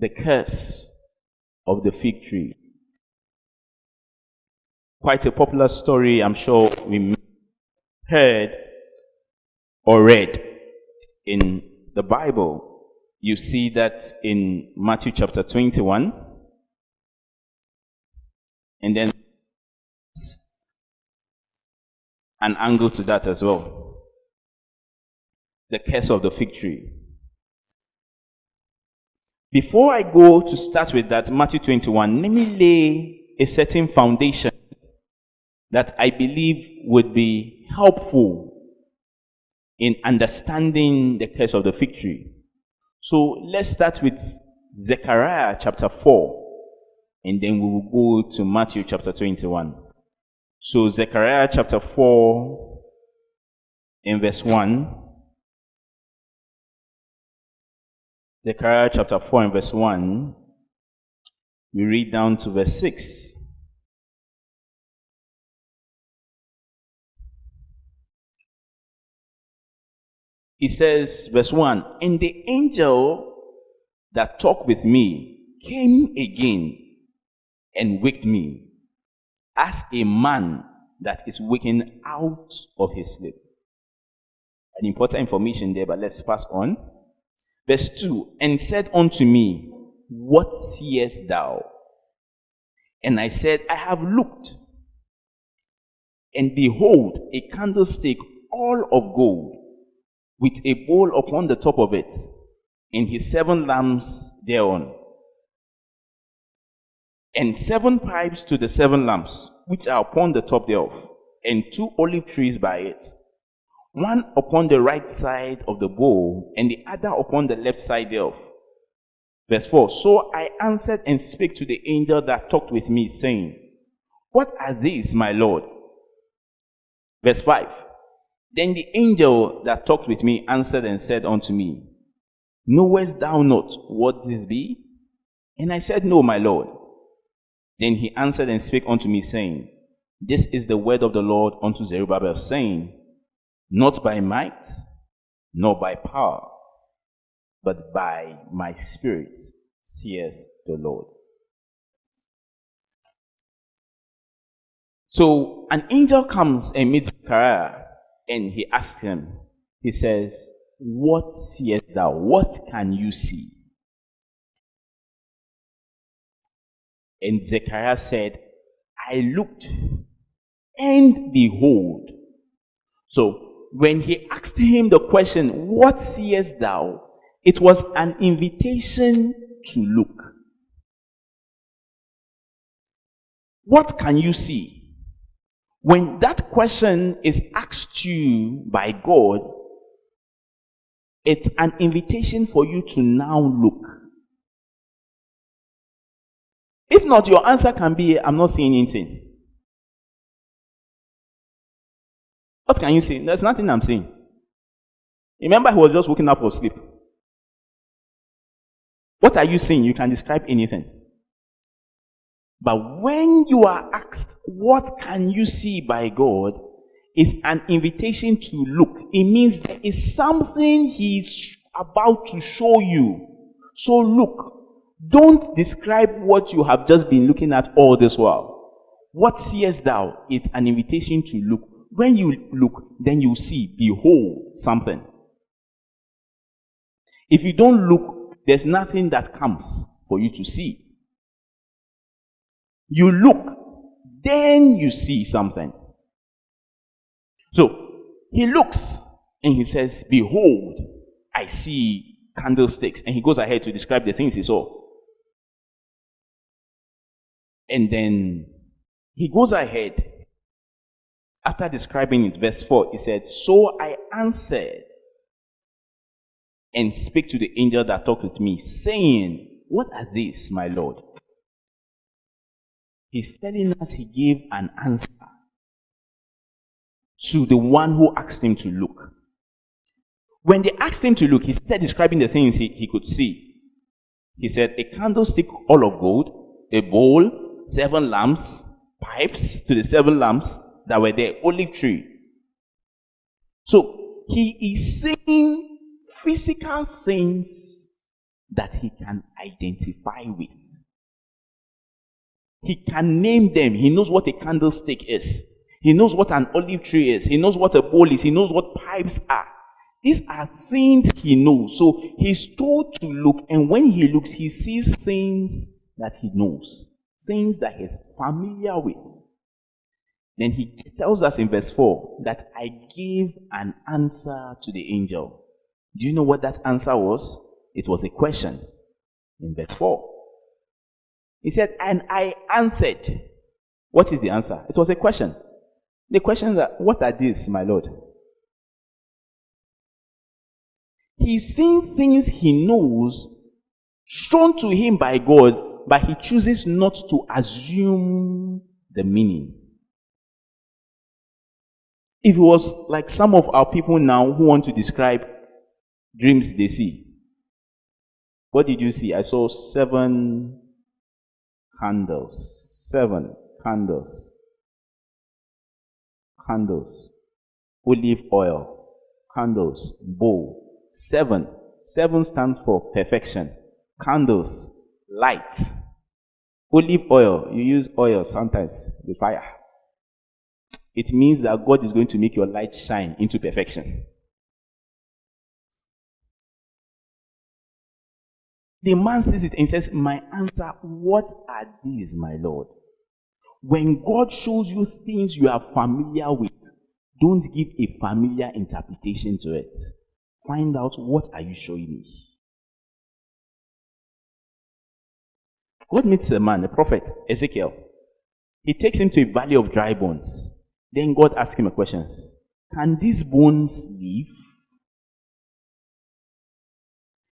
the curse of the fig tree. Quite a popular story, I'm sure we heard or read in the Bible. You see that in Matthew chapter 21, and then an angle to that as well. The curse of the fig tree. Before I go to start with that, Matthew 21, let me lay a certain foundation that I believe would be helpful in understanding the curse of the fig tree. So let's start with Zechariah chapter 4, and then we will go to Matthew chapter 21. So Zechariah chapter 4 in verse 1. Zechariah chapter 4 and verse 1, we read down to verse 6. He says, verse 1, and the angel that talked with me came again and waked me, as a man that is waking out of his sleep. An important information there, but let's pass on. Verse 2, and said unto me, what seest thou? And I said, I have looked, and behold, a candlestick all of gold, with a bowl upon the top of it, and his 7 lamps thereon, and 7 pipes to the 7 lamps, which are upon the top thereof, and 2 olive trees by it, one upon the right side of the bowl, and the other upon the left side thereof. Verse 4, so I answered and spake to the angel that talked with me, saying, what are these, my Lord? Verse 5, then the angel that talked with me answered and said unto me, knowest thou not what this be? And I said, no, my Lord. Then he answered and spake unto me, saying, this is the word of the Lord unto Zerubbabel, saying, not by might, nor by power, but by my spirit, saith the Lord. So an angel comes and meets Zechariah, and he asks him, he says, what seest thou? What can you see? And Zechariah said, I looked, and behold. So when he asked him the question, what seest thou? It was an invitation to look. What can you see? When that question is asked you by God, it's an invitation for you to now look. If not, your answer can be, I'm not seeing anything. What can you see? There's nothing I'm seeing. Remember, he was just waking up from sleep. What are you seeing? You can describe anything. But when you are asked, what can you see by God, it's an invitation to look. It means there is something he's about to show you. So look. Don't describe what you have just been looking at all this while. What seest thou? It's an invitation to look. When you look, then you see, behold, something. If you don't look, there's nothing that comes for you to see. You look, then you see something. So, he looks, and he says, behold, I see candlesticks. And he goes ahead to describe the things he saw. And then, he goes ahead. After describing it, verse 4, he said, so I answered and spake to the angel that talked with me, saying, what are these, my Lord? He's telling us he gave an answer to the one who asked him to look. When they asked him to look, he started describing the things he could see. He said, a candlestick all of gold, a bowl, 7 lamps, pipes to the 7 lamps that were there, olive tree. So he is saying physical things that he can identify with. He can name them. He knows what a candlestick is. He knows what an olive tree is. He knows what a bowl is. He knows what pipes are. These are things he knows. So he's told to look, and when he looks, he sees things that he knows, things that he's familiar with. Then he tells us in verse 4 that I gave an answer to the angel. Do you know what that answer was? It was a question in verse 4. He said, and I answered. What is the answer? It was a question. The question is that, what are these, my Lord? He's seeing things he knows shown to him by God, but he chooses not to assume the meaning. If it was like some of our people now who want to describe dreams they see. What did you see? I saw 7 candles. 7 candles. Candles. Olive oil. Candles. Bowl. 7. 7 stands for perfection. Candles. Light. Olive oil. You use oil sometimes with fire. It means that God is going to make your light shine into perfection. The man sees it and says, my answer, what are these, my Lord? When God shows you things you are familiar with, don't give a familiar interpretation to it. Find out, what are you showing me? God meets a man, a prophet, Ezekiel. He takes him to a valley of dry bones. Then God asks him a question. Can these bones live?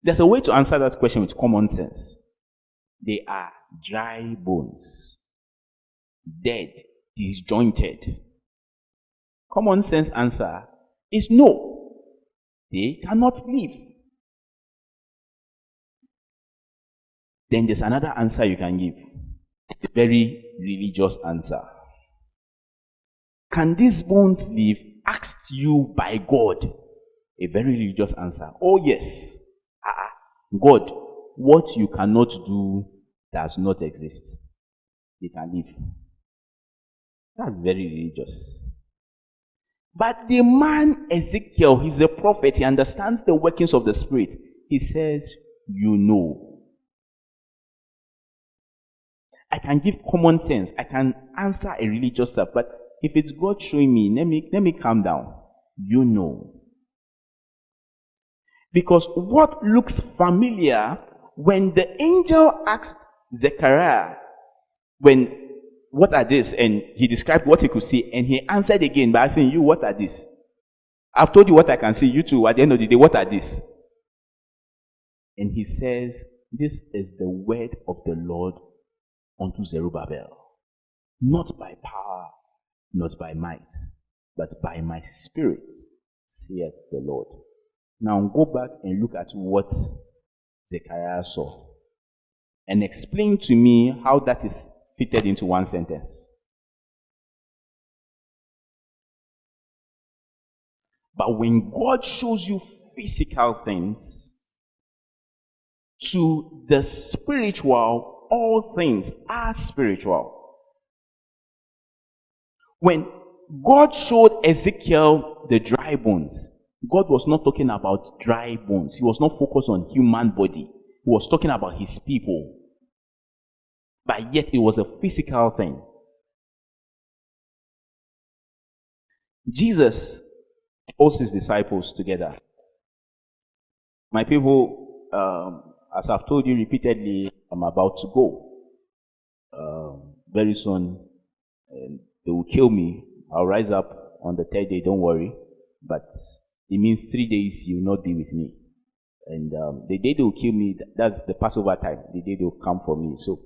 There's a way to answer that question with common sense. They are dry bones. Dead, disjointed. Common sense answer is no. They cannot live. Then there's another answer you can give. A very religious answer. Can these bones live? Asked you by God. A very religious answer. Oh yes. God, what you cannot do does not exist. They can live. That's very religious. But the man Ezekiel, he's a prophet. He understands the workings of the Spirit. He says, you know. I can give common sense. I can answer a religious stuff. But if it's God showing me, let me calm down. You know. Because what looks familiar, when the angel asked Zechariah, what are these? And he described what he could see, and he answered again by asking you, what are these? I've told you what I can see. You too, at the end of the day, what are these? And he says, this is the word of the Lord unto Zerubbabel. Not by power, not by might, but by my spirit, saith the Lord. Now go back and look at what Zechariah saw and explain to me how that is fitted into one sentence. But when God shows you physical things, to the spiritual, all things are spiritual. When God showed Ezekiel the dry bones, God was not talking about dry bones. He was not focused on human body. He was talking about his people. But yet it was a physical thing. Jesus calls his disciples together. My people, as I've told you repeatedly, I'm about to go. Very soon, they will kill me. I'll rise up on the 3rd day, don't worry. But it means 3 days you will not be with me. And the day they will kill me, that's the Passover time. The day they will come for me. So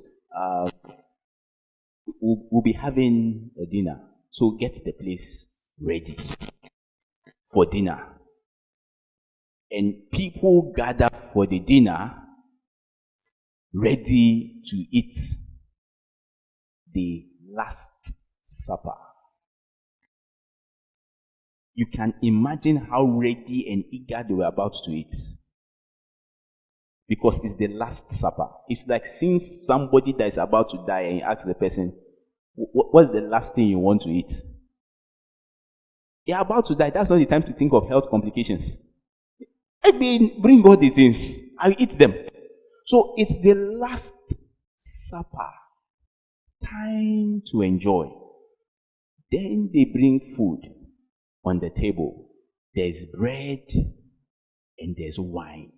we'll be having a dinner. So get the place ready for dinner. And people gather for the dinner, ready to eat the Last Supper. You can imagine how ready and eager they were about to eat. because it's the Last Supper. It's like seeing somebody that is about to die and you ask the person, what's the last thing you want to eat? You're about to die. That's not the time to think of health complications. I mean, bring all the things. I'll eat them. So it's the Last Supper. Time to enjoy. Then they bring food on the table. There's bread and there's wine.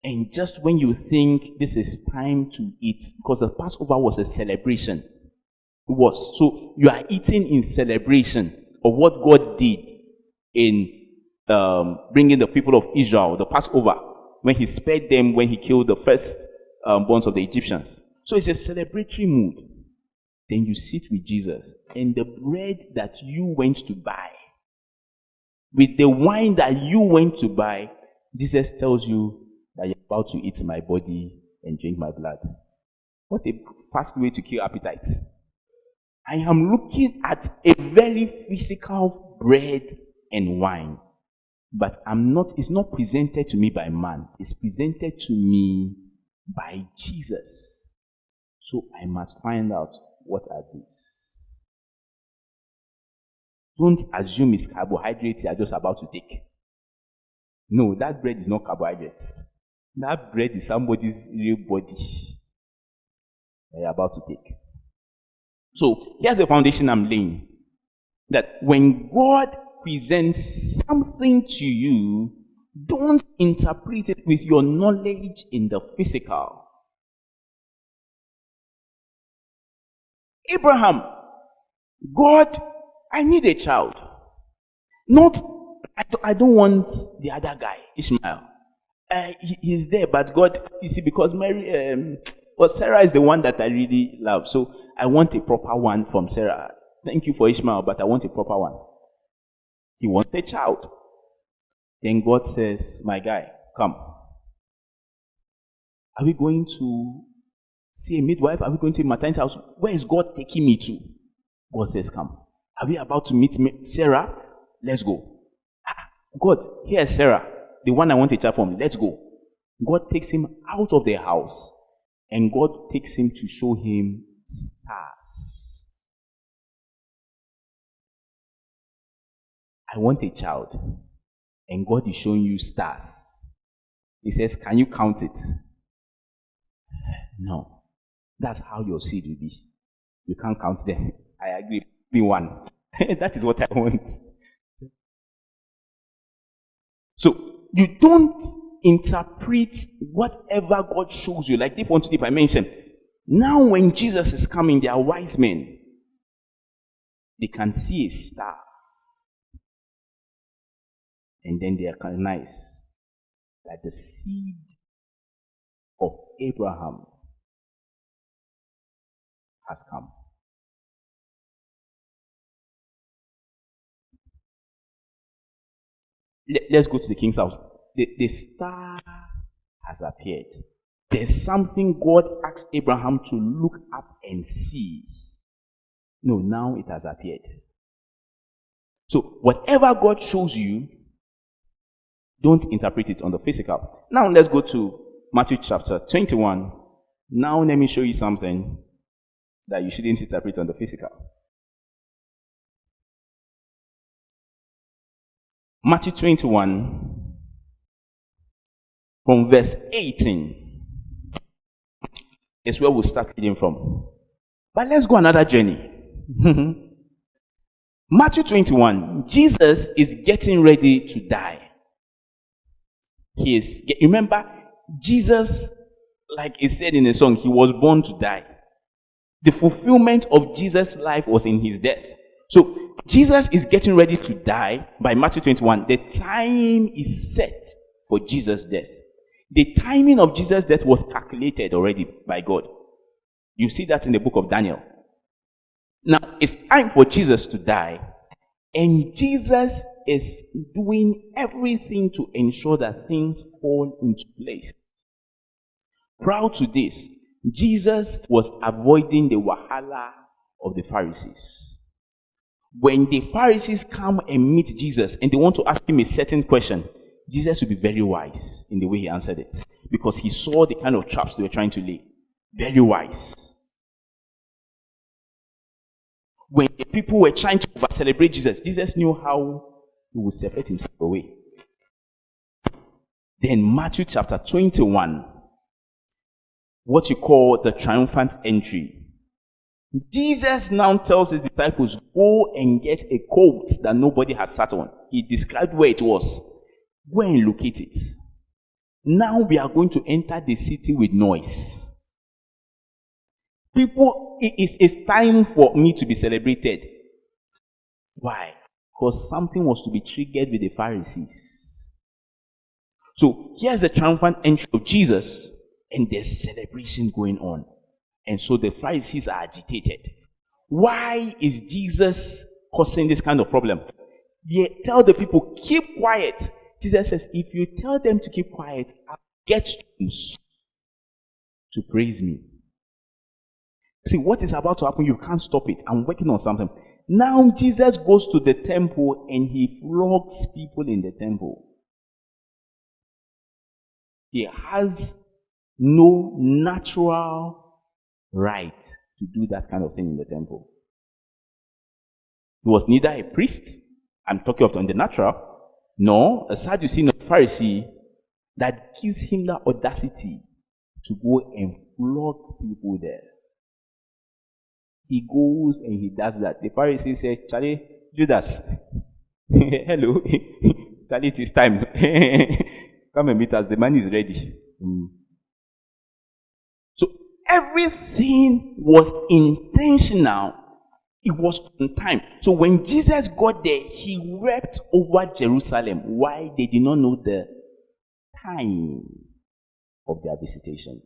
And just when you think this is time to eat, because the Passover was a celebration, it was. So you are eating in celebration of what God did in bringing the people of Israel, the Passover, when he spared them, when he killed the first borns of the Egyptians. So it's a celebratory mood. Then you sit with Jesus, and the bread that you went to buy, with the wine that you went to buy, Jesus tells you that you're about to eat my body and drink my blood. What a fast way to kill appetite. I am looking at a very physical bread and wine, but it's not presented to me by man. It's presented to me by Jesus. So I must find out, what are these? Don't assume it's carbohydrates you are just about to take. No, that bread is not carbohydrates. That bread is somebody's real body that you're about to take. So here's the foundation I'm laying. That when God presents something to you, don't interpret it with your knowledge in the physical. Abraham, God, I need a child. Not, I don't want the other guy, Ishmael. He's there, but God, you see, because Sarah is the one that I really love. So I want a proper one from Sarah. Thank you for Ishmael, but I want a proper one. He wants a child. Then God says, my guy, come. Are we going to see a midwife? Are we going to a maternity house? Where is God taking me to? God says, come. Are we about to meet Sarah? Let's go. God, here's Sarah, the one I want a child from. Let's go. God takes him out of the house, and God takes him to show him stars. I want a child, and God is showing you stars. He says, can you count it? No. That's how your seed will be. You can't count them. I agree. Be one. That is what I want. So you don't interpret whatever God shows you. Like deep on to deep, I mentioned. Now when Jesus is coming, they are wise men. They can see a star. And then they recognize that the seed of Abraham has come. Let's go to the king's house. The star has appeared. There's something God asked Abraham to look up and see. No, now it has appeared. So whatever God shows you, don't interpret it on the physical. Now let's go to Matthew chapter 21. Now let me show you something that you shouldn't interpret on the physical. Matthew 21, from verse 18, is where we'll start reading from. But let's go another journey. Matthew 21, Jesus is getting ready to die. Remember, Jesus, like it said in the song, he was born to die. The fulfillment of Jesus' life was in his death. So Jesus is getting ready to die by Matthew 21. The time is set for Jesus' death. The timing of Jesus' death was calculated already by God. You see that in the book of Daniel. Now, it's time for Jesus to die, and Jesus is doing everything to ensure that things fall into place. Prior to this, Jesus was avoiding the wahala of the Pharisees. When the Pharisees come and meet Jesus and they want to ask him a certain question, Jesus would be very wise in the way he answered it, because he saw the kind of traps they were trying to lay. Very wise. When the people were trying to celebrate Jesus, Jesus knew how he would separate himself away. Then Matthew chapter 21, what you call the triumphant entry. Jesus now tells his disciples, go and get a coat that nobody has sat on. He described where it was. Go and locate it. Now we are going to enter the city with noise. People, it's time for me to be celebrated. Why? Because something was to be triggered with the Pharisees. So here's the triumphant entry of Jesus, and there's celebration going on. And so the Pharisees are agitated. Why is Jesus causing this kind of problem? They tell the people, keep quiet. Jesus says, if you tell them to keep quiet, I'll get stones to praise me. See, what is about to happen, you can't stop it. I'm working on something. Now Jesus goes to the temple and he flogs people in the temple. He has no natural right to do that kind of thing in the temple. He was neither a priest, I'm talking of on the natural, nor a Sadducee or Pharisee that gives him the audacity to go and flog people there. He goes and he does that. The Pharisee says, Charlie, Judas, hello, Charlie, it is time. Come and meet us, the man is ready. So everything was intentional. It was on time. So when Jesus got there, he wept over Jerusalem. Why? They did not know the time of their visitation.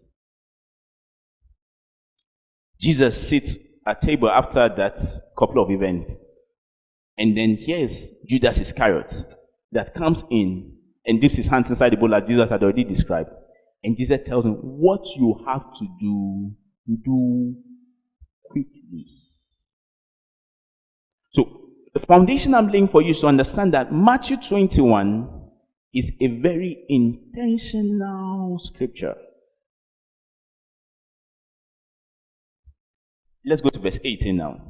Jesus sits at table after that couple of events. And then here's Judas Iscariot that comes in and dips his hands inside the bowl as Jesus had already described. And Jesus tells him, what you have to do quickly. So, the foundation I'm laying for you is to understand that Matthew 21 is a very intentional scripture. Let's go to verse 18 now.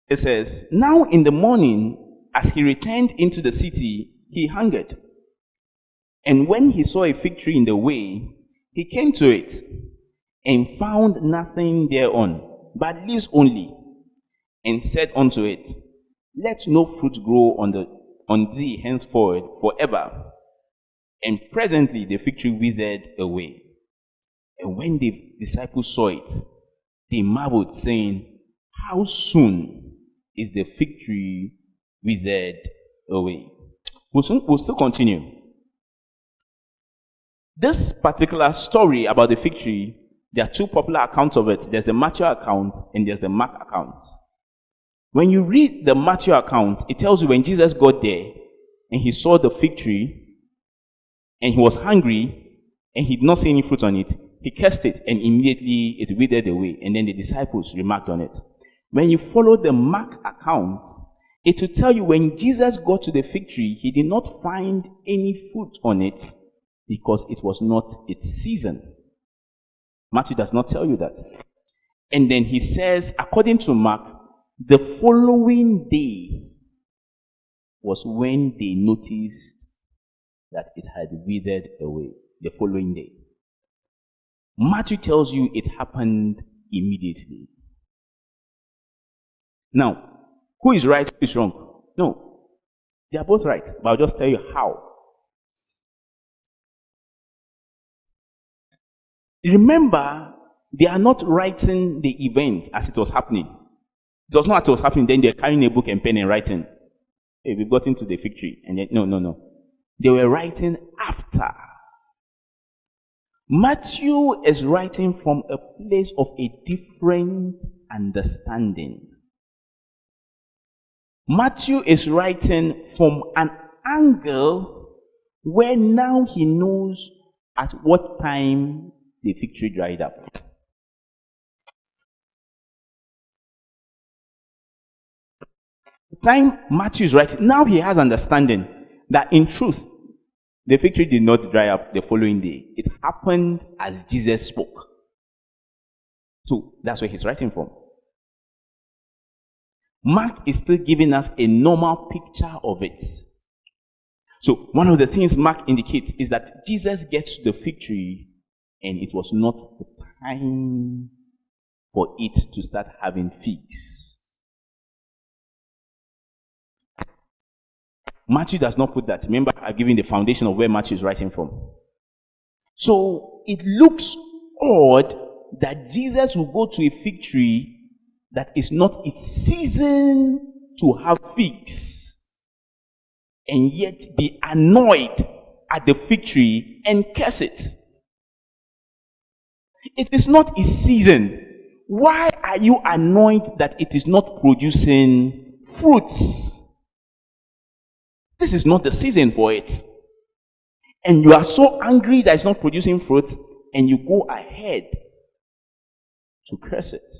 It says, now in the morning, as he returned into the city, he hungered. And when he saw a fig tree in the way, he came to it and found nothing thereon, but leaves only, and said unto it, let no fruit grow on thee henceforward forever. And presently the fig tree withered away. And when the disciples saw it, they marveled, saying, how soon is the fig tree withered away? We'll still continue. This particular story about the fig tree, there are two popular accounts of it. There's the Matthew account and there's the Mark account. When you read the Matthew account, it tells you when Jesus got there and he saw the fig tree and he was hungry and he did not see any fruit on it, he cursed it and immediately it withered away. And then the disciples remarked on it. When you follow the Mark account, it will tell you when Jesus got to the fig tree, he did not find any fruit on it because it was not its season. Matthew does not tell you that. And then he says, according to Mark, the following day was when they noticed that it had withered away. The following day. Matthew tells you it happened immediately. Now, who is right, who is wrong? No. They are both right, but I'll just tell you how. Remember, they are not writing the event as it was happening. It was not as it was happening, then they're carrying a book and pen and writing. Hey, we've gotten to the fig tree. And then, no. They were writing after. Matthew is writing from a place of a different understanding. Matthew is writing from an angle where now he knows at what time the fig tree dried up. time Matthew is writing, now he has understanding that in truth, the fig tree did not dry up the following day. It happened as Jesus spoke. So that's where he's writing from. Mark is still giving us a normal picture of it. So one of the things Mark indicates is that Jesus gets to the fig tree and it was not the time for it to start having figs. Matthew does not put that. Remember, I've given the foundation of where Matthew is writing from. So it looks odd that Jesus will go to a fig tree that is not its season to have figs, and yet be annoyed at the fig tree and curse it. It is not its season. Why are you annoyed that it is not producing fruits? This is not the season for it. And you are so angry that it's not producing fruits, and you go ahead to curse it.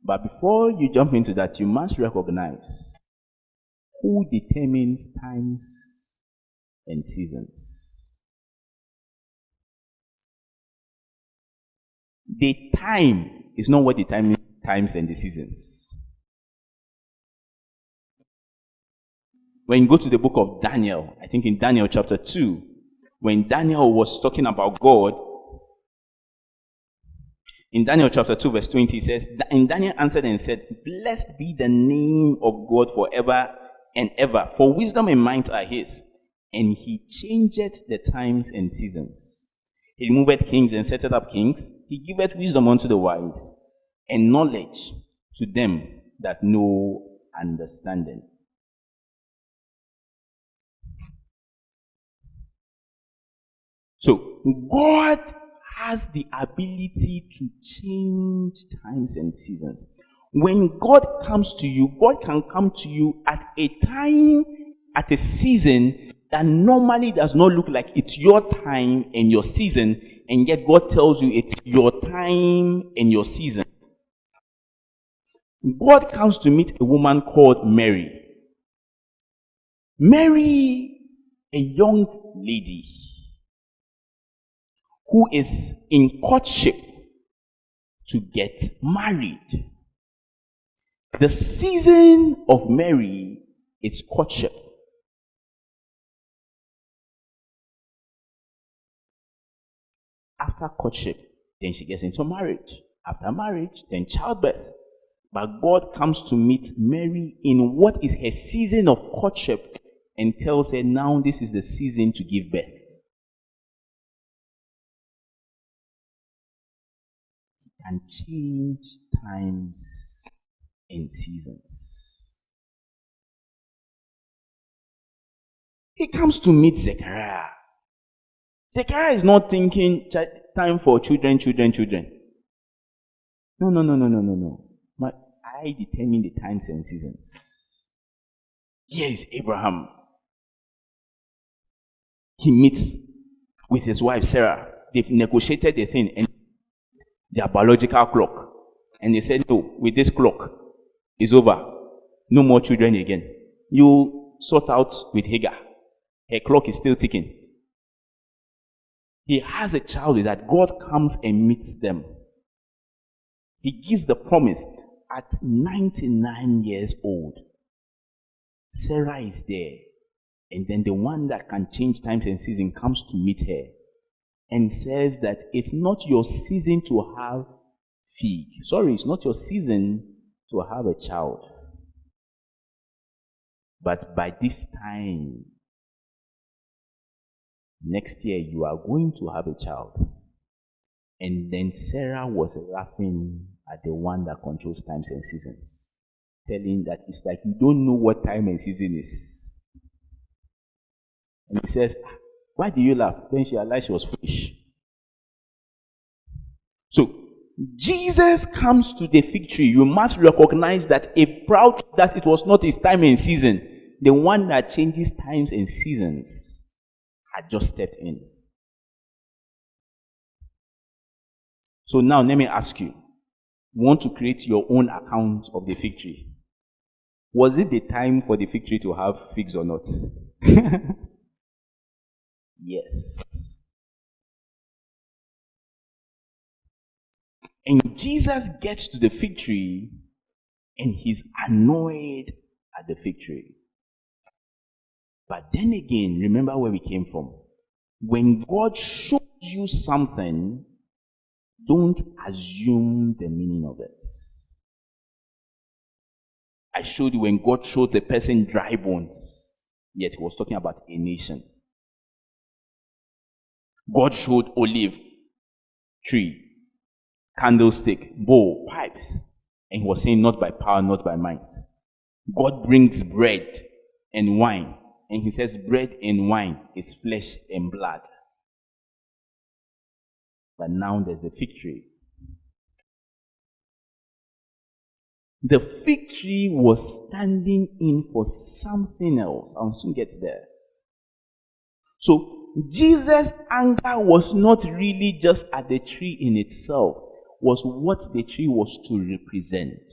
But before you jump into that, you must recognize who determines times and seasons. The time is not what determines times and the seasons. When you go to the book of Daniel, I think in Daniel chapter 2, when Daniel was talking about God, in Daniel chapter 2 verse 20, it says, and Daniel answered and said, blessed be the name of God forever and ever, for wisdom and might are his, and he changeth the times and seasons. He removeth kings and setteth up kings. He giveth wisdom unto the wise, and knowledge to them that know understanding. So God has the ability to change times and seasons. When God comes to you, God can come to you at a time, at a season that normally does not look like it's your time and your season, and yet God tells you it's your time and your season. God comes to meet a woman called Mary. Mary, a young lady who is in courtship to get married. The season of Mary is courtship. After courtship, then she gets into marriage. After marriage, then childbirth. But God comes to meet Mary in what is her season of courtship and tells her, now this is the season to give birth. And change times and seasons. He comes to meet Zechariah. Zechariah is not thinking time for children. No. I determine the times and seasons. Here is Abraham. He meets with his wife Sarah. They've negotiated the thing and their biological clock. And they said, no, with this clock, it's over. No more children again. You sort out with Hagar. Her clock is still ticking. He has a child with that. God comes and meets them. He gives the promise at 99 years old. Sarah is there. And then the one that can change times and seasons comes to meet her and says that it's not your season to have fig. Sorry, it's not your season to have a child. But by this time, next year, you are going to have a child. And then Sarah was laughing at the one that controls times and seasons, telling that it's like you don't know what time and season is. And he says, why do you laugh? Then she realized she was foolish. So, Jesus comes to the fig tree. You must recognize that that it was not his time and season. The one that changes times and seasons had just stepped in. So now let me ask you, want to create your own account of the fig tree. Was it the time for the fig tree to have figs or not? Yes. And Jesus gets to the fig tree and he's annoyed at the fig tree. But then again, remember where we came from. When God shows you something, don't assume the meaning of it. I showed you when God showed a person dry bones, yet he was talking about a nation. God showed olive tree, candlestick, bowl, pipes, and he was saying not by power, not by might. God brings bread and wine, and he says bread and wine is flesh and blood. But now there's the fig tree. The fig tree was standing in for something else. I'll soon get there. So Jesus' anger was not really just at the tree in itself, was what the tree was to represent.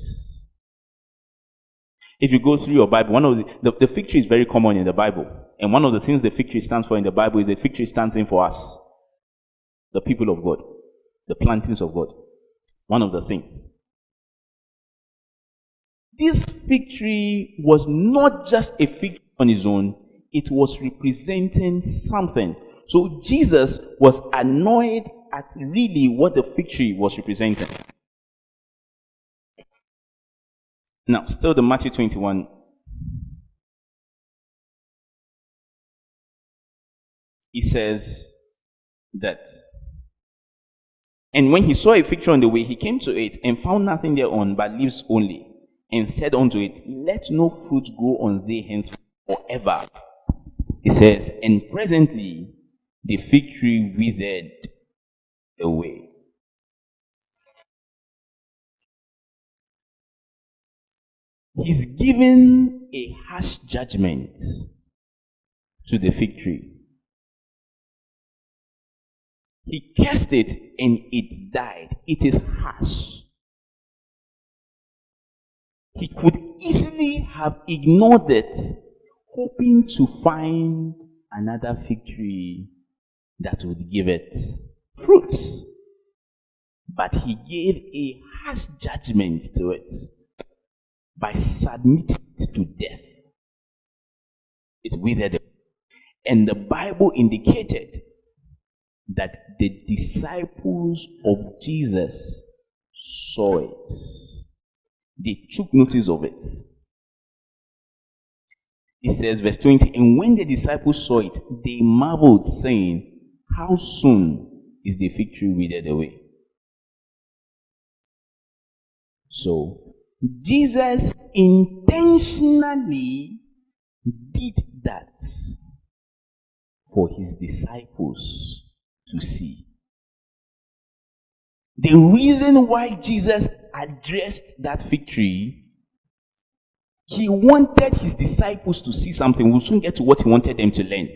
If you go through your Bible, one of the fig tree is very common in the Bible. And one of the things the fig tree stands for in the Bible is the fig tree stands in for us, the people of God, the plantings of God. One of the things. This fig tree was not just a fig tree on its own, it was representing something. So Jesus was annoyed at really what the fig tree was representing. Now, still the Matthew 21. He says that, and when he saw a fig tree on the way, he came to it and found nothing thereon but leaves only, and said unto it, let no fruit grow on thee henceforth forever. He says, and presently the fig tree withered away. He's given a harsh judgment to the fig tree. He cursed it and it died. It is harsh. He could easily have ignored it, hoping to find another fig tree that would give it fruits. But he gave a harsh judgment to it by submitting it to death. It withered. And the Bible indicated that the disciples of Jesus saw it. They took notice of it. It says, verse 20, and when the disciples saw it, they marveled, saying, how soon is the fig tree withered away? So, Jesus intentionally did that for his disciples to see. The reason why Jesus addressed that fig tree, he wanted his disciples to see something. We'll soon get to what he wanted them to learn.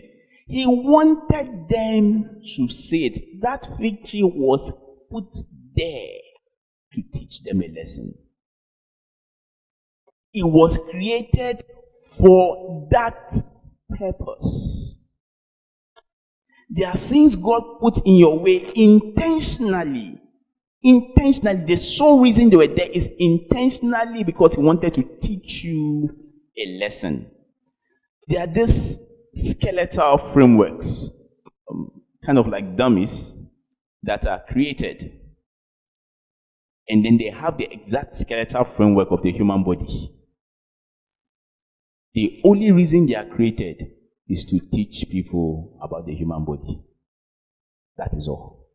He wanted them to see it. That fig tree was put there to teach them a lesson. It was created for that purpose. There are things God puts in your way intentionally. Intentionally. The sole reason they were there is intentionally because he wanted to teach you a lesson. There are these skeletal frameworks, kind of like dummies, that are created. And then they have the exact skeletal framework of the human body. The only reason they are created is to teach people about the human body. That is all.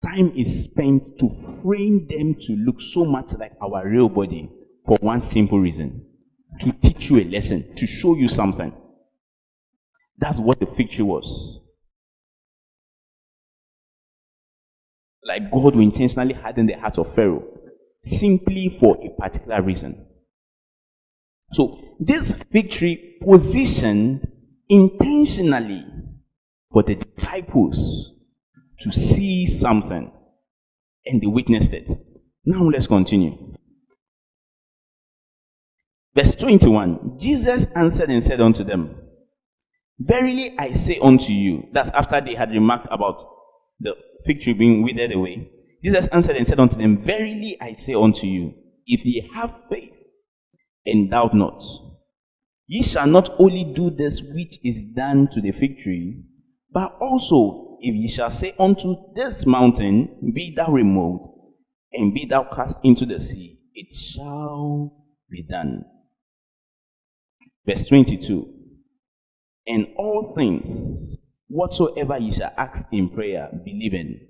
Time is spent to frame them to look so much like our real body for one simple reason: to teach you a lesson, to show you something. That's what the fig tree was. Like God will intentionally harden the heart of Pharaoh simply for a particular reason. So this fig tree positioned intentionally for the disciples to see something, and they witnessed it. Now let's continue. Verse 21, Jesus answered and said unto them, verily I say unto you, that's after they had remarked about the fig tree being withered away. Jesus answered and said unto them, verily I say unto you, if ye have faith and doubt not, ye shall not only do this which is done to the fig tree, but also if ye shall say unto this mountain, be thou removed, and be thou cast into the sea, it shall be done. Verse 22, and all things whatsoever ye shall ask in prayer, believing,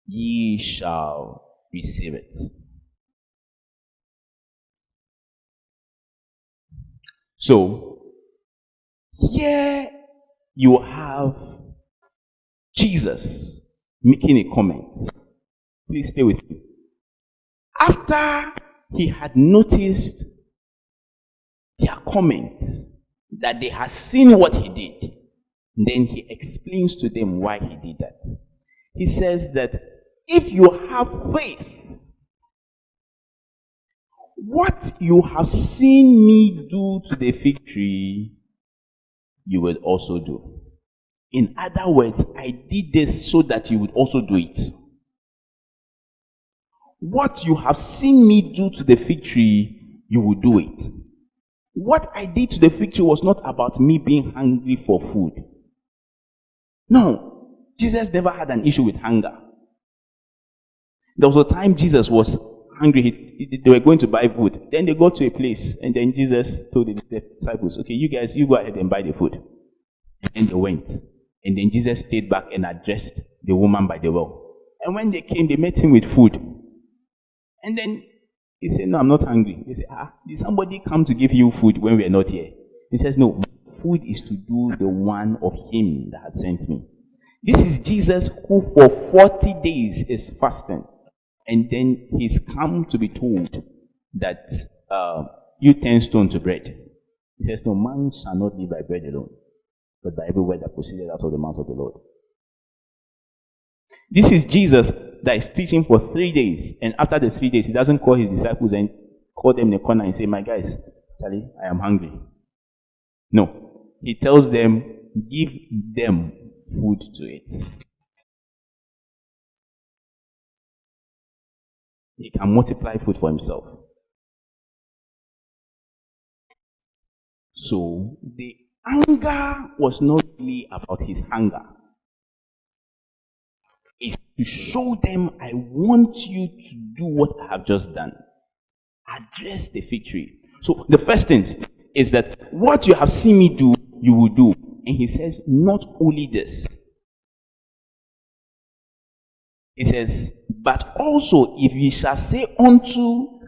ye shall receive it. So, here you have Jesus making a comment. Please stay with me. After he had noticed their comment that they had seen what he did, then he explains to them why he did that. He says that if you have faith, what you have seen me do to the fig tree, you will also do. In other words, I did this so that you would also do it. What you have seen me do to the fig tree, you will do it. What I did to the fig tree was not about me being hungry for food. No, Jesus never had an issue with hunger. There was a time Jesus was hungry. They were going to buy food. Then they got to a place, and then Jesus told the disciples, okay, you guys, you go ahead and buy the food. And they went. And then Jesus stayed back and addressed the woman by the well. And when they came, they met him with food. And then he said, no, I'm not hungry. They said, did somebody come to give you food when we are not here? He says, no, food is to do the one of him that has sent me. This is Jesus who for 40 days is fasting. And then he's come to be told that you turn stone to bread. He says, no, man shall not live by bread alone, but by every word that proceeded out of the mouth of the Lord. This is Jesus that is teaching for 3 days. And after the 3 days, he doesn't call his disciples and call them in the corner and say, my guys, Charlie, I am hungry. No. He tells them, give them food to eat. He can multiply food for himself. So the anger was not really about his hunger. It's to show them, I want you to do what I have just done. Address the fig tree. So the first thing is that what you have seen me do, you will do. And he says, not only this. He says, but also if ye shall say unto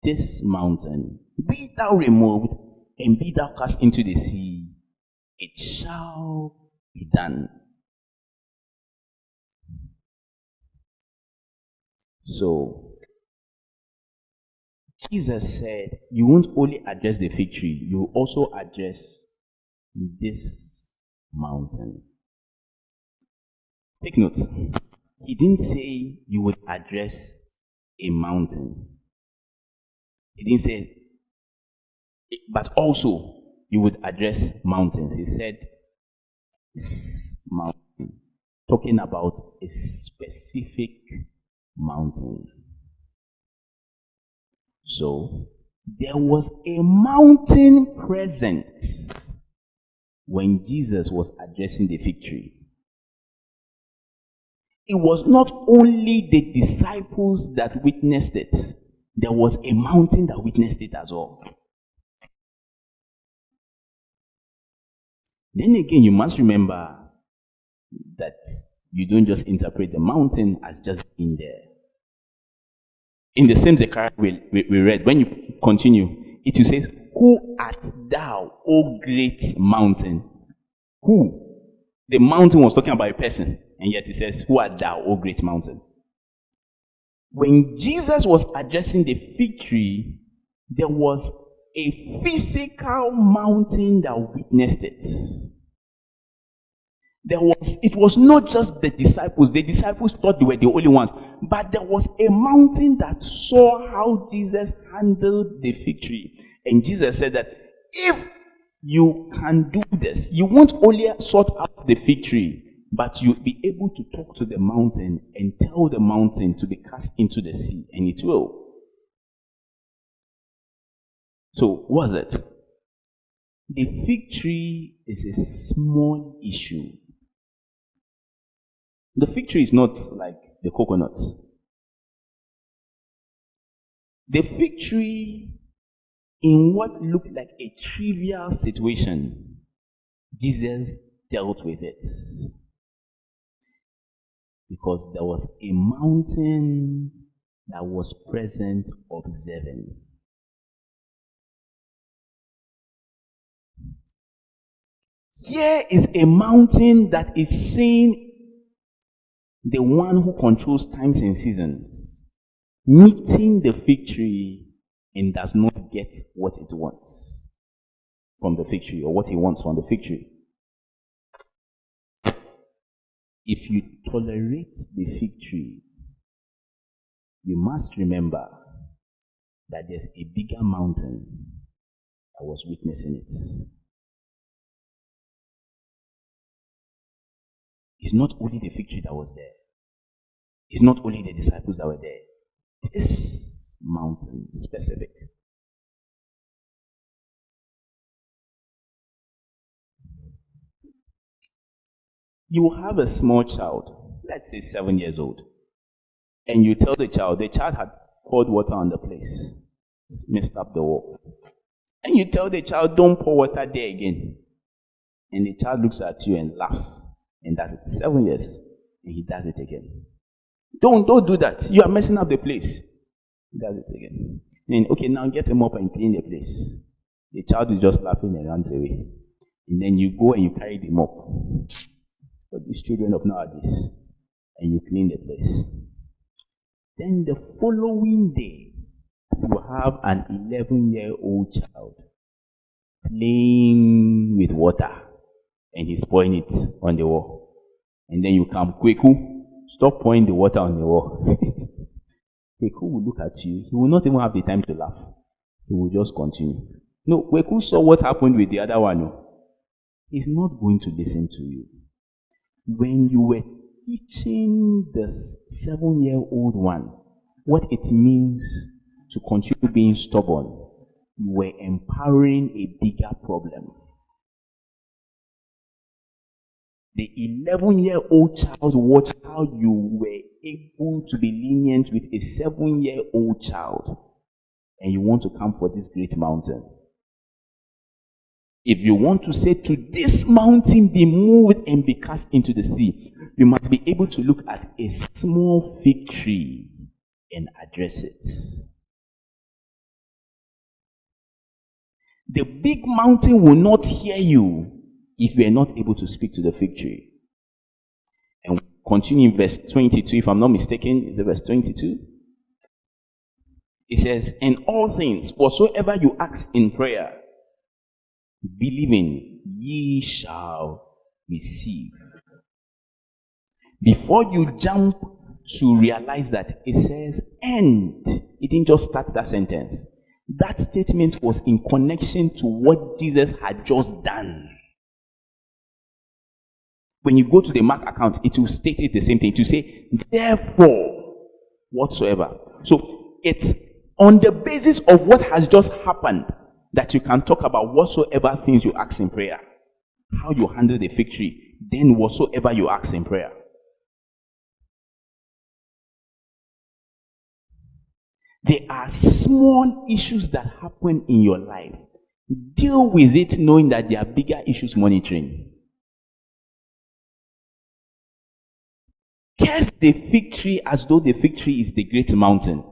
this mountain, be thou removed, and be thou cast into the sea, it shall be done. So, Jesus said, you won't only address the fig tree, you will also address this mountain. Take note. He didn't say you would address a mountain. He didn't say, but also you would address mountains. He said, this mountain, talking about a specific mountain. So, there was a mountain present when Jesus was addressing the fig tree. It was not only the disciples that witnessed it, there was a mountain that witnessed it as well. Then again, you must remember that you don't just interpret the mountain as just being there. In the same Zechariah we read, when you continue, it says, who art thou, O great mountain? Who? The mountain was talking about a person. And yet it says, who art thou, O great mountain? When Jesus was addressing the fig tree, there was a physical mountain that witnessed it. It was not just the disciples. The disciples thought they were the only ones. But there was a mountain that saw how Jesus handled the fig tree. And Jesus said that if you can do this, you won't only sort out the fig tree, but you'll be able to talk to the mountain and tell the mountain to be cast into the sea, and it will. So, what's it? The fig tree is a small issue. The fig tree is not like the coconut. The fig tree, in what looked like a trivial situation, Jesus dealt with it. Because there was a mountain that was present observing. Here is a mountain that is saying, the one who controls times and seasons, meeting the fig tree and does not get what it wants from the fig tree, or what he wants from the fig tree. If you tolerate the fig tree, you must remember that there's a bigger mountain that was witnessing it. It's not only the fig tree that was there. It's not only the disciples that were there. This mountain specific. You will have a small child, let's say 7 years old, and you tell the child had poured water on the place, messed up the wall. And you tell the child, don't pour water there again. And the child looks at you and laughs. And does it 7 years, and he does it again. Don't do that. You are messing up the place. He does it again. And okay, now get him up and clean the place. The child is just laughing and runs away. And then you go and you carry the mop. For these children of nowadays, and you clean the place. Then the following day, you have an 11-year-old child playing with water. And he's pouring it on the wall. And then you come, Kweku, stop pouring the water on the wall. Kweku will look at you. He will not even have the time to laugh. He will just continue. No, Kweku saw what happened with the other one. No. He's not going to listen to you. When you were teaching the 7-year-old one what it means to continue being stubborn, you were empowering a bigger problem. The 11-year-old child watched how you were able to be lenient with a 7-year-old child, and you want to come for this great mountain. If you want to say to this mountain, be moved and be cast into the sea, you must be able to look at a small fig tree and address it. The big mountain will not hear you if you are not able to speak to the fig tree. And continue in verse 22, if I'm not mistaken, is it verse 22? It says, in all things, whatsoever you ask in prayer, believing, ye shall receive. Before you jump to realize that it says, and it didn't just start that sentence. That statement was in connection to what Jesus had just done. When you go to the Mark account, it will state it the same thing. It will say, therefore, whatsoever. So it's on the basis of what has just happened that you can talk about whatsoever things you ask in prayer. How you handle the fig tree, then whatsoever you ask in prayer. There are small issues that happen in your life. Deal with it knowing that there are bigger issues monitoring. Curse the fig tree as though the fig tree is the great mountain.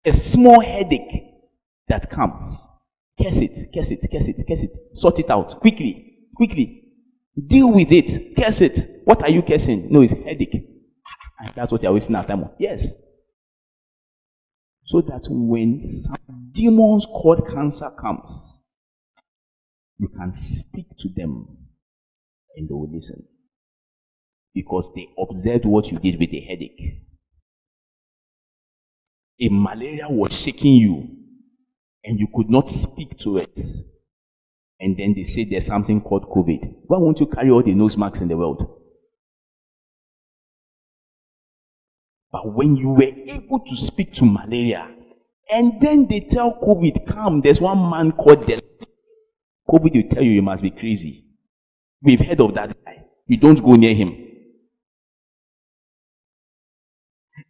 A small headache that comes. Curse it, curse it, curse it, curse it. Sort it out quickly, quickly. Deal with it, curse it. What are you cursing? No, it's headache. And that's what you're wasting our time on. Yes. So that when some demons called cancer comes, you can speak to them and they will listen. Because they observed what you did with a headache. A malaria was shaking you and you could not speak to it. And then they say there's something called COVID. Why won't you carry all the nose marks in the world? But when you were able to speak to malaria, and then they tell COVID, come, there's one man called Dela. COVID will tell you must be crazy. We've heard of that guy. You don't go near him.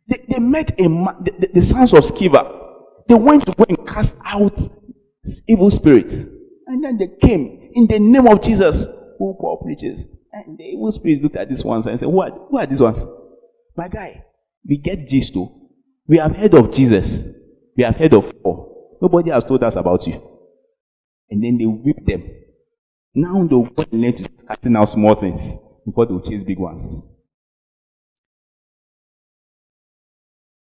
They met the sons of Sceva. They went to go and cast out evil spirits. And then they came in the name of Jesus, who Paul preaches. And the evil spirits looked at these ones and said, who are these ones? My guy, we get gist too. We have heard of Jesus. We have heard of Paul. Nobody has told us about you. And then they whip them. Now they'll go and learn to start casting out small things before they'll chase big ones.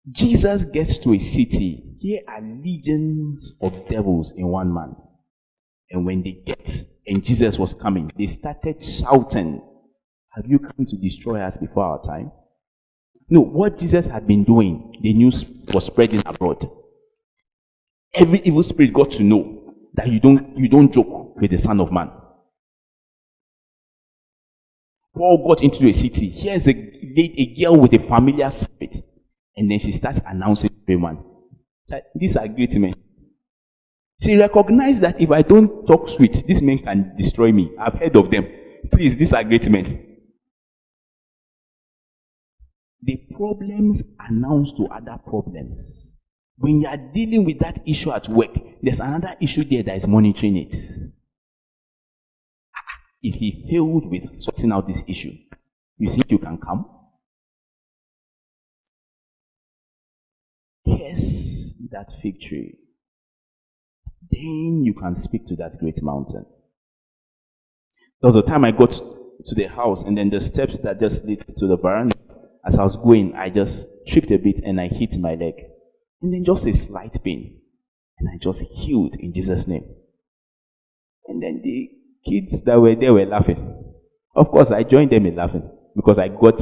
Jesus gets to a city. Here are legions of devils in one man. And when they get, and Jesus was coming, they started shouting, have you come to destroy us before our time? No, what Jesus had been doing, the news was spreading abroad. Every evil spirit got to know that you don't joke with the Son of Man. Paul got into a city. Here's a girl with a familiar spirit. And then she starts announcing to everyone, these are great men. She recognized that if I don't talk sweet, these men can destroy me. I've heard of them. Please, these are great men. The problems announce to other problems. When you are dealing with that issue at work, there's another issue there that is monitoring it. If he failed with sorting out this issue, you think you can come? Curse that fig tree. Then you can speak to that great mountain. There was a time I got to the house, and then the steps that just lead to the veranda, as I was going, I just tripped a bit and I hit my leg. And then just a slight pain. And I just healed in Jesus' name. And then the kids that were there were laughing. Of course, I joined them in laughing because I got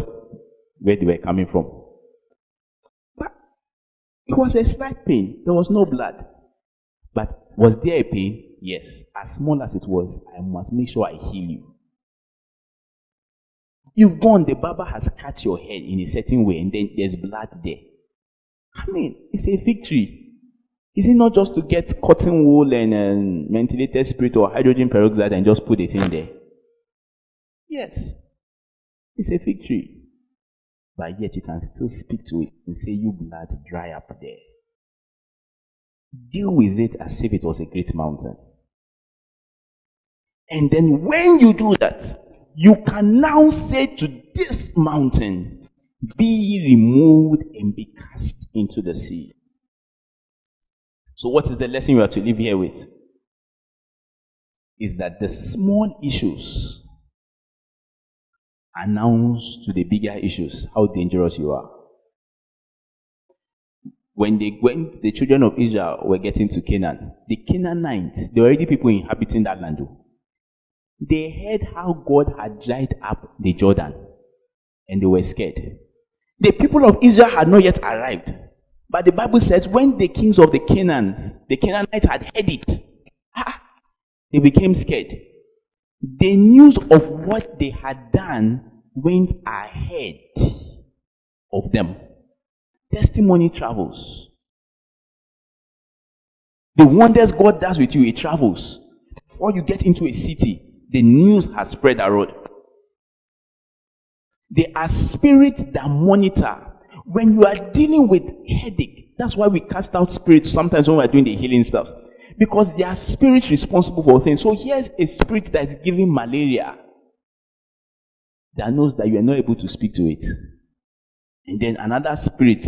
where they were coming from. But it was a slight pain. There was no blood. But was there a pain? Yes. As small as it was, I must make sure I heal you. You've gone, the barber has cut your head in a certain way, and then there's blood there. I mean, it's a fig tree. Is it not just to get cotton wool and methylated spirit or hydrogen peroxide and just put it in there? Yes. It's a fig tree. But yet you can still speak to it and say, you blood, dry up there. Deal with it as if it was a great mountain. And then when you do that, you can now say to this mountain, be removed and be cast into the sea. So what is the lesson you are to live here with? Is that the small issues announce to the bigger issues how dangerous you are. When the children of Israel were getting to Canaan, the Canaanites, there were already people inhabiting that land. They heard how God had dried up the Jordan, and they were scared. The people of Israel had not yet arrived, but the Bible says when the kings of the Canaanites had heard it, they became scared. The news of what they had done went ahead of them. Testimony travels. The wonders God does with you, it travels. Before you get into a city, the news has spread abroad. There are spirits that monitor. When you are dealing with headache, that's why we cast out spirits sometimes when we are doing the healing stuff. Because there are spirits responsible for things. So here's a spirit that is giving malaria that knows that you are not able to speak to it. And then another spirit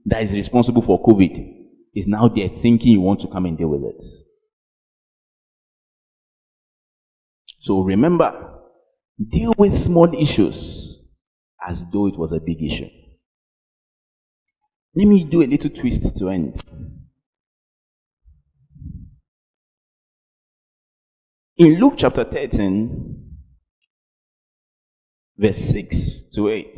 that is responsible for COVID is now there thinking you want to come and deal with it. So remember, deal with small issues as though it was a big issue. Let me do a little twist to end. In Luke chapter 13, verse 6 to 8,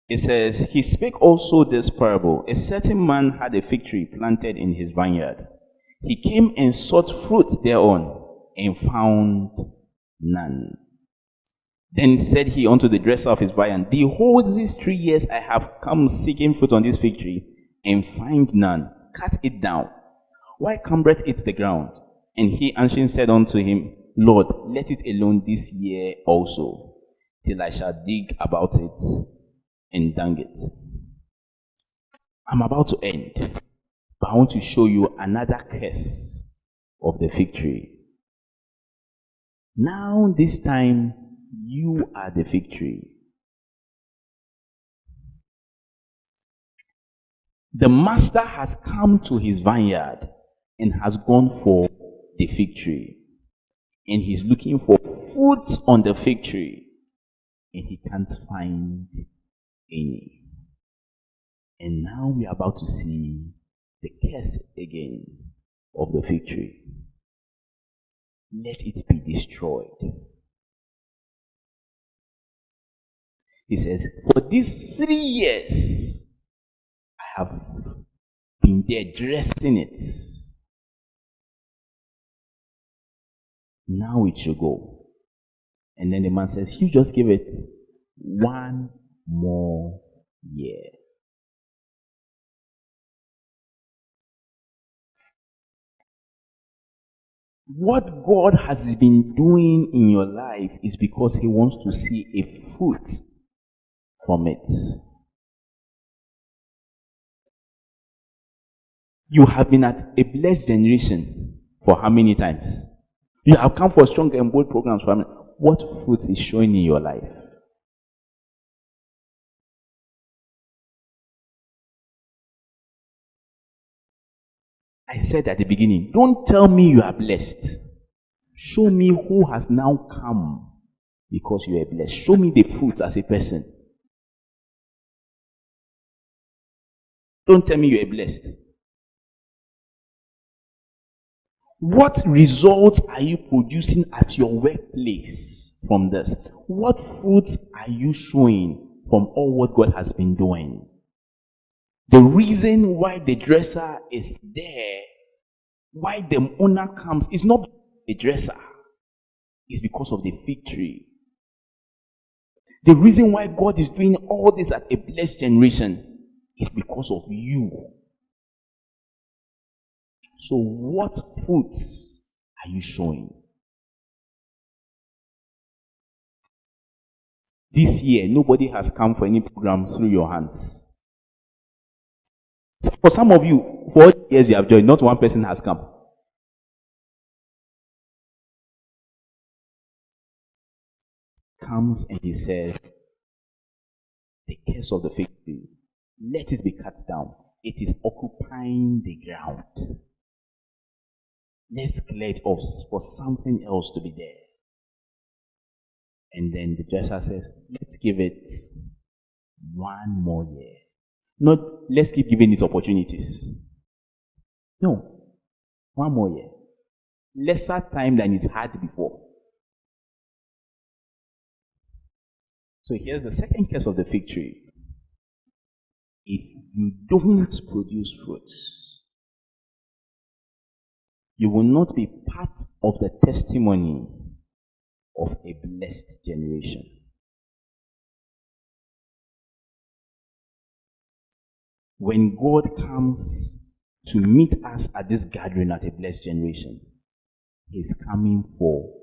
it says, he spake also this parable. A certain man had a fig tree planted in his vineyard. He came and sought fruits thereon, and found none. Then said he unto the dresser of his vineyard, behold, these 3 years I have come seeking fruit on this fig tree, and find none. Cut it down. Why cumbereth it the ground? And he answering said unto him, Lord, let it alone this year also, till I shall dig about it and dung it. I'm about to end, but I want to show you another curse of the fig tree. Now, this time, you are the fig tree. The master has come to his vineyard and has gone for the fig tree. And he's looking for fruits on the fig tree. And he can't find any. And now we are about to see the curse again of the fig tree. Let it be destroyed. He says, for these 3 years, I have been there dressing it. Now it should go. And then the man says, you just give it 1 more year. What God has been doing in your life is because he wants to see a fruit from it. You have been at a blessed generation for how many times? You have come for strong and bold programs for how many? What fruit is showing in your life? I said at the beginning, don't tell me you are blessed. Show me who has now come because you are blessed. Show me the fruit as a person. Don't tell me you are blessed. What results are you producing at your workplace from this? What fruits are you showing from all what God has been doing? The reason why the dresser is there, why the owner comes, is not the dresser. It's because of the fig tree. The reason why God is doing all this at a blessed generation is because of you. So what fruits are you showing? This year, nobody has come for any program through your hands. For some of you, for all the years you have joined, not one person has come. Comes and he says, the curse of the fig tree, let it be cut down. It is occupying the ground. Let's clear it off for something else to be there. And then the dresser says, let's give it 1 more year. Not let's keep giving it opportunities. No. 1 more year. Lesser time than it's had before. So here's the second curse of the fig tree. If you don't produce fruits, you will not be part of the testimony of a blessed generation. When God comes to meet us at this gathering at a blessed generation, he's coming for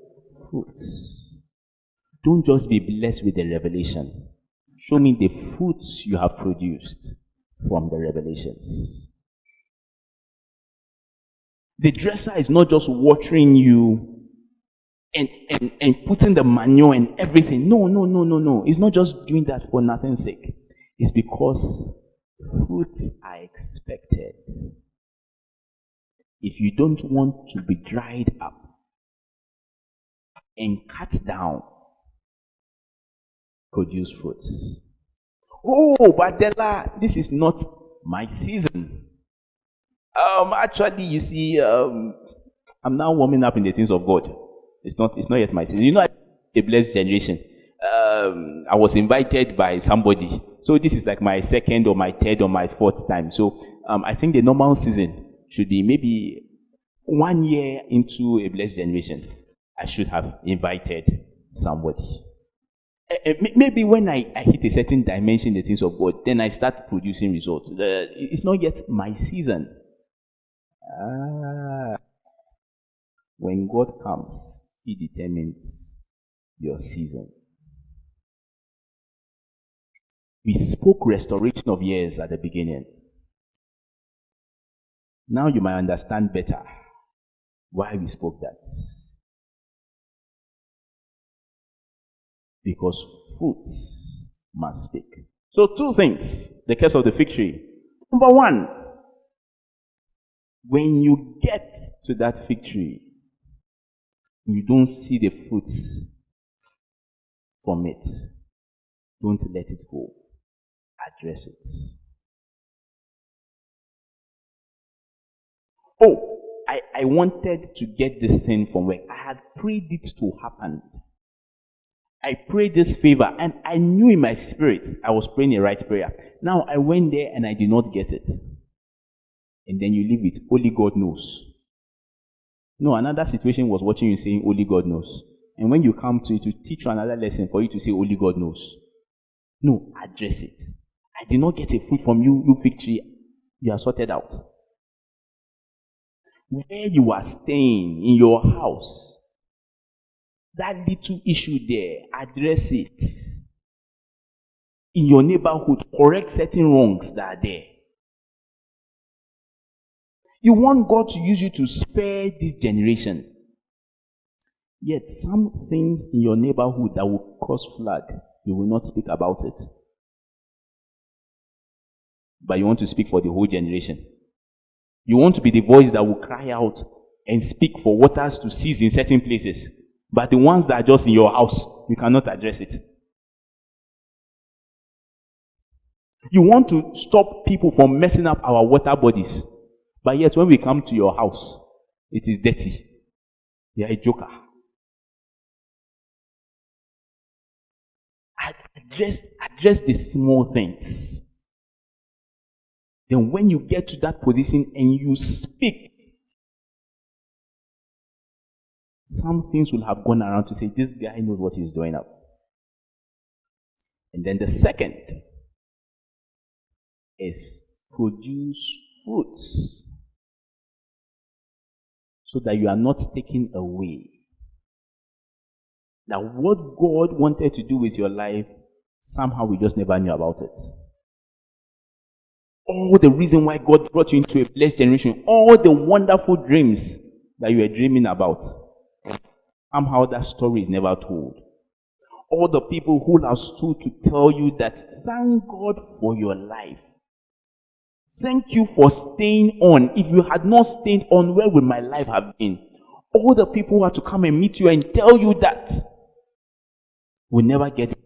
fruits. Don't just be blessed with the revelation. Show me the fruits you have produced from the revelations. The dresser is not just watering you and putting the manure and everything. No. It's not just doing that for nothing's sake. It's because fruits are expected. If you don't want to be dried up and cut down, produce fruits. Oh, but Dela, this is not my season. Actually, you see, I'm now warming up in the things of God. It's not yet my season. You know, a blessed generation. I was invited by somebody. So this is like my second or my third or my fourth time. So I think the normal season should be maybe 1 year into a blessed generation. I should have invited somebody. Maybe when I hit a certain dimension in the things of God, then I start producing results. It's not yet my season. When God comes, He determines your season. We spoke restoration of years at the beginning. Now you might understand better why we spoke that. Because fruits must speak. So 2 things, the curse of the fig tree. Number 1, when you get to that fig tree, you don't see the fruits from it. Don't let it go. Address it. Oh, I wanted to get this thing from where I had prayed it to happen. I prayed this favor and I knew in my spirit I was praying the right prayer. Now I went there and I did not get it. And then you leave it, only God knows. No, another situation was watching you saying, only God knows. And when you come to teach you another lesson for you to say, only God knows. No, address it. I did not get a fruit from you, you fig tree. You are sorted out. Where you are staying, in your house, that little issue there, address it. In your neighborhood, correct certain wrongs that are there. You want God to use you to spare this generation. Yet some things in your neighborhood that will cause flood, you will not speak about it. But you want to speak for the whole generation. You want to be the voice that will cry out and speak for waters to cease in certain places. But the ones that are just in your house, you cannot address it. You want to stop people from messing up our water bodies. But yet when we come to your house, it is dirty. You are a joker. Address the small things. Then when you get to that position and you speak, some things will have gone around to say, this guy knows what he's doing up. And then the second is produce fruits so that you are not taken away. Now, what God wanted to do with your life, somehow we just never knew about it. All the reason why God brought you into a blessed generation, all the wonderful dreams that you were dreaming about, somehow that story is never told. All the people who have stood to tell you that, thank God for your life. Thank you for staying on. If you had not stayed on, where would my life have been? All the people who are to come and meet you and tell you that will never get it.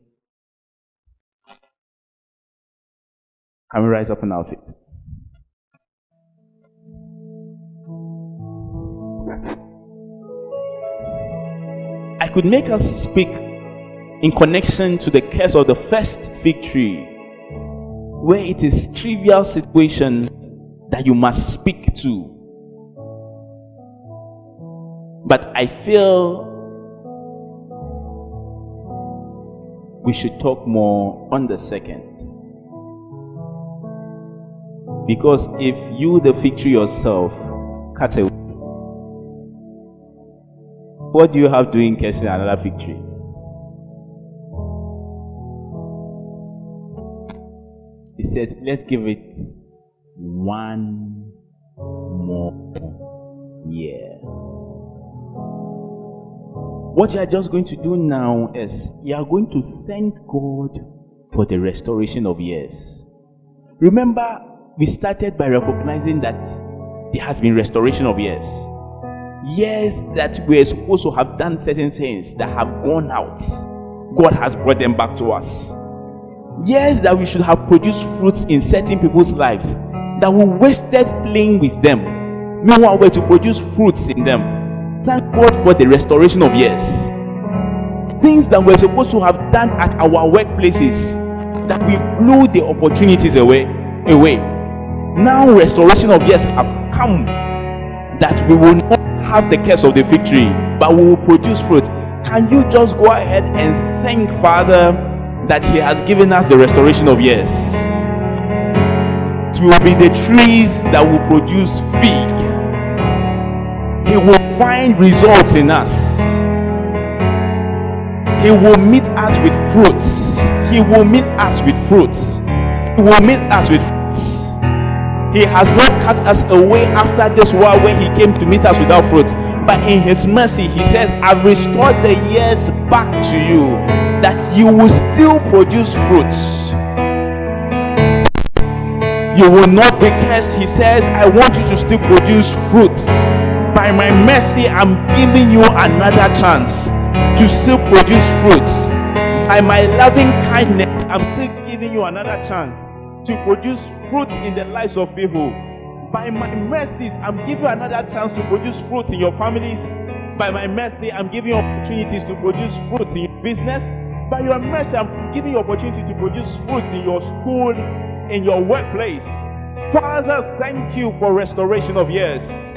Can we rise up in our feet? I could make us speak in connection to the curse of the first fig tree, where it is trivial situations that you must speak to. But I feel we should talk more on the second. Because if you, the fig tree yourself, cut away, what do you have doing cursing another fig tree? It says, let's give it 1 more year. What you are just going to do now is you are going to thank God for the restoration of years. Remember, we started by recognizing that there has been restoration of years. Years that we are supposed to have done certain things that have gone out. God has brought them back to us. Years that we should have produced fruits in certain people's lives that we wasted playing with them. Meanwhile, we're to produce fruits in them. Thank God for the restoration of years. Things that we're supposed to have done at our workplaces, that we blew the opportunities away. Now restoration of years have come, that we will not have the curse of the fig tree, but we will produce fruit. Can you just go ahead and thank Father that He has given us the restoration of years? It will be the trees that will produce fig. He will find results in us. He will meet us with fruits. He will meet us with fruits. He will meet us with fruits. He has not cut us away after this world when He came to meet us without fruits. But in His mercy, He says, I've restored the years back to you, that you will still produce fruits. You will not be cursed. He says, I want you to still produce fruits. By my mercy, I'm giving you another chance to still produce fruits. By my loving kindness, I'm still giving you another chance to produce fruits in the lives of people. By my mercies, I'm giving you another chance to produce fruits in your families. By my mercy, I'm giving you opportunities to produce fruits in your business. By your mercy, I'm giving you opportunity to produce fruits in your school, in your workplace. Father, thank you for restoration of years.